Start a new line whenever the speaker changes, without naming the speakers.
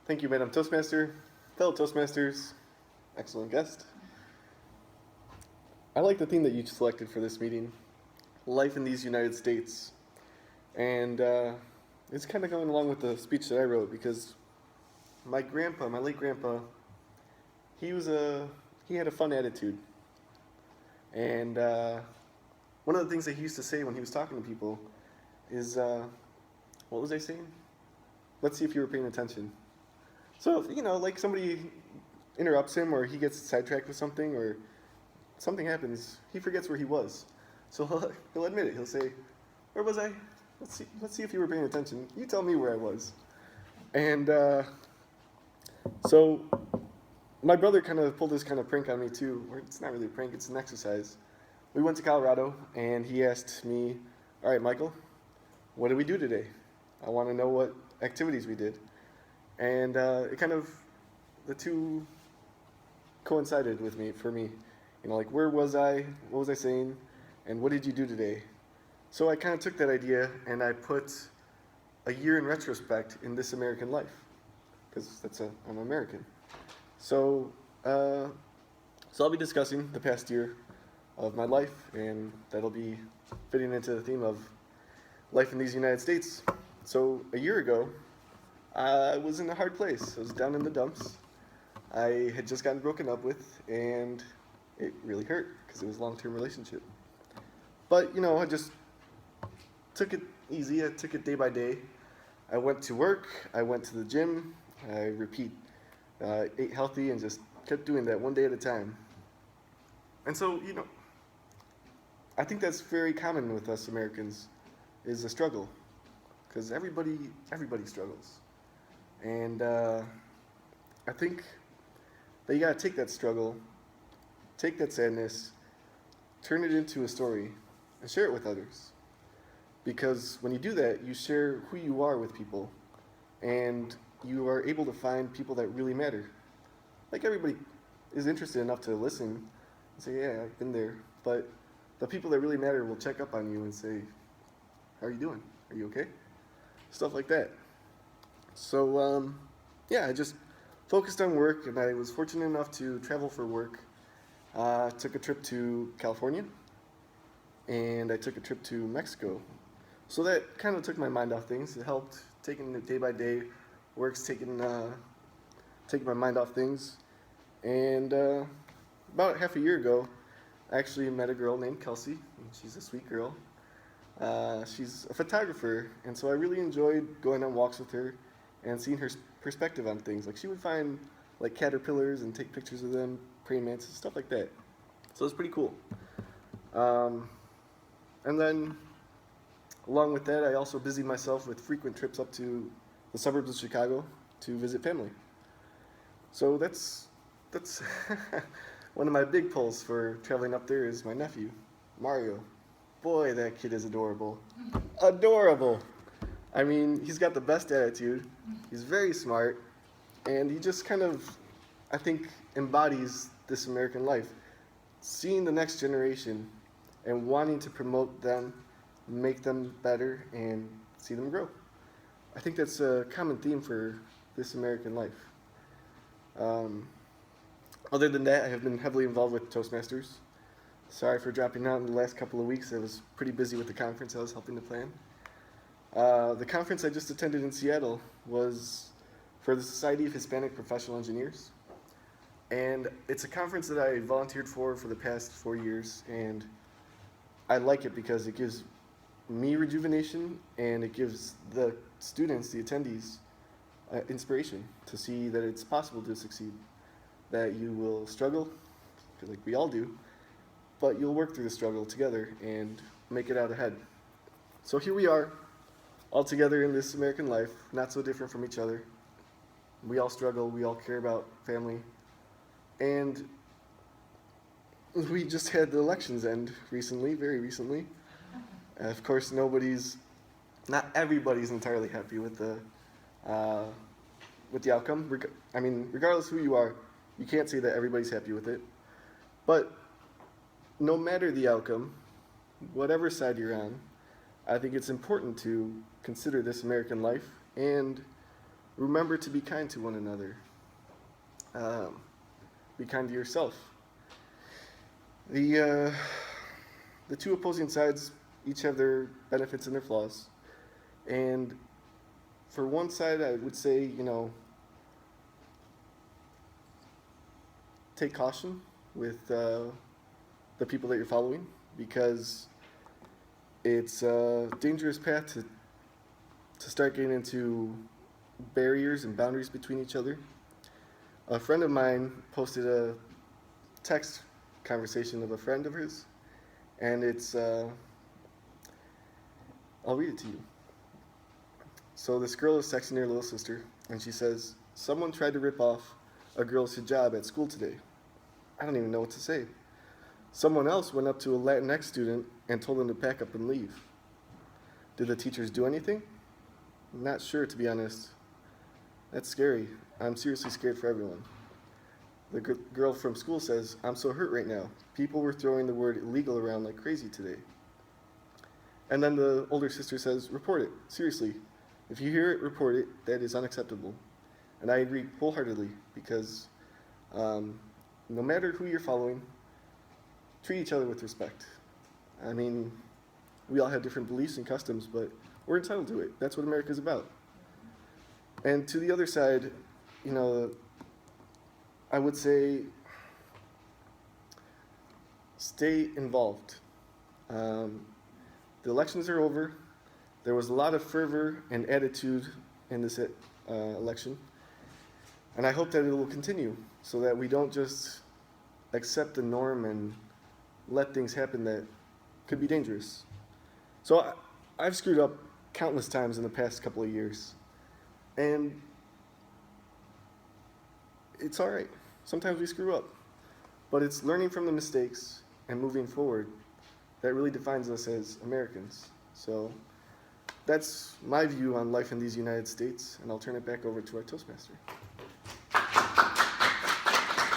Thank you, Madam Toastmaster. Fellow Toastmasters, excellent guest. I like the theme that you selected for this meeting, life in these United States. And it's kind of going along with the speech that I wrote because my grandpa, my late grandpa, he was he had a fun attitude. And one of the things that he used to say when he was talking to people is, what was I saying? Let's see if you were paying attention. So, like somebody interrupts him or he gets sidetracked with something or something happens, he forgets where he was. So he'll admit it. He'll say, where was I? Let's see if you were paying attention. You tell me where I was. And so my brother kind of pulled this kind of prank on me too. Or it's not really a prank, it's an exercise. We went to Colorado and he asked me, all right, Michael, what did we do today? I want to know what activities we did. And it kind of, the two coincided with me, for me. Like where was I, what was I saying, and what did you do today? So I kind of took that idea and I put a year in retrospect in This American Life, because I'm American. So, so I'll be discussing the past year of my life, and that'll be fitting into the theme of life in these United States. So a year ago, I was in a hard place. I was down in the dumps. I had just gotten broken up with, and it really hurt because it was a long-term relationship. But, I just took it easy. I took it day by day. I went to work. I went to the gym. I ate healthy and just kept doing that one day at a time. And so, I think that's very common with us Americans, is a struggle, because everybody struggles. And I think that you gotta take that struggle, take that sadness, turn it into a story, and share it with others. Because when you do that, you share who you are with people, and you are able to find people that really matter. Like everybody is interested enough to listen and say, yeah, I've been there. But the people that really matter will check up on you and say, how are you doing? Are you okay? Stuff like that. So, I just focused on work, and I was fortunate enough to travel for work. Took a trip to California, and I took a trip to Mexico. So that kind of took my mind off things. It helped taking it day by day. Work's taking my mind off things. And about half a year ago, I actually met a girl named Kelsey, and she's a sweet girl. She's a photographer, and so I really enjoyed going on walks with her and seeing her perspective on things. Like she would find like caterpillars and take pictures of them, praying mantises, stuff like that. So it's pretty cool. And then along with that, I also busied myself with frequent trips up to the suburbs of Chicago to visit family. So that's one of my big pulls for traveling up there is my nephew, Mario. Boy, that kid is adorable. Adorable. I mean, he's got the best attitude. He's very smart, and he just kind of, I think, embodies this American life. Seeing the next generation and wanting to promote them, make them better, and see them grow. I think that's a common theme for this American life. Other than that, I have been heavily involved with Toastmasters. Sorry for dropping out in the last couple of weeks. I was pretty busy with the conference I was helping to plan. The conference I just attended in Seattle was for the Society of Hispanic Professional Engineers. And it's a conference that I volunteered for the past 4 years, and I like it because it gives me rejuvenation and it gives the students, the attendees, inspiration to see that it's possible to succeed, that you will struggle, like we all do, but you'll work through the struggle together and make it out ahead. So here we are, all together in this American life, not so different from each other. We all struggle, we all care about family, and we just had the elections end recently, very recently. Of course, not everybody's entirely happy with the outcome. Regardless who you are, you can't say that everybody's happy with it. But no matter the outcome, whatever side you're on, I think it's important to consider this American life and Remember to be kind to one another. Be kind to yourself. The the two opposing sides each have their benefits and their flaws. And for one side, I would say, take caution with the people that you're following, because it's a dangerous path to start getting into barriers and boundaries between each other. A friend of mine posted a text conversation of a friend of his, and it's, I'll read it to you. So this girl is texting her little sister, and she says, "Someone tried to rip off a girl's hijab at school today. I don't even know what to say. Someone else went up to a Latinx student and told him to pack up and leave. Did the teachers do anything? Not sure, to be honest. That's scary. I'm seriously scared for everyone." The girl from school says, "I'm so hurt right now. People were throwing the word illegal around like crazy today." And then the older sister says, "Report it. Seriously. If you hear it, report it. That is unacceptable." And I agree wholeheartedly, because no matter who you're following, treat each other with respect. I mean, we all have different beliefs and customs, but we're entitled to it. That's what America's about. And to the other side, I would say stay involved. The elections are over. There was a lot of fervor and attitude in this election, and I hope that it will continue, so that we don't just accept the norm and let things happen that could be dangerous. So I've screwed up countless times in the past couple of years, and it's all right. Sometimes we screw up, but it's learning from the mistakes and moving forward that really defines us as Americans. So that's my view on life in these United States, and I'll turn it back over to our Toastmaster.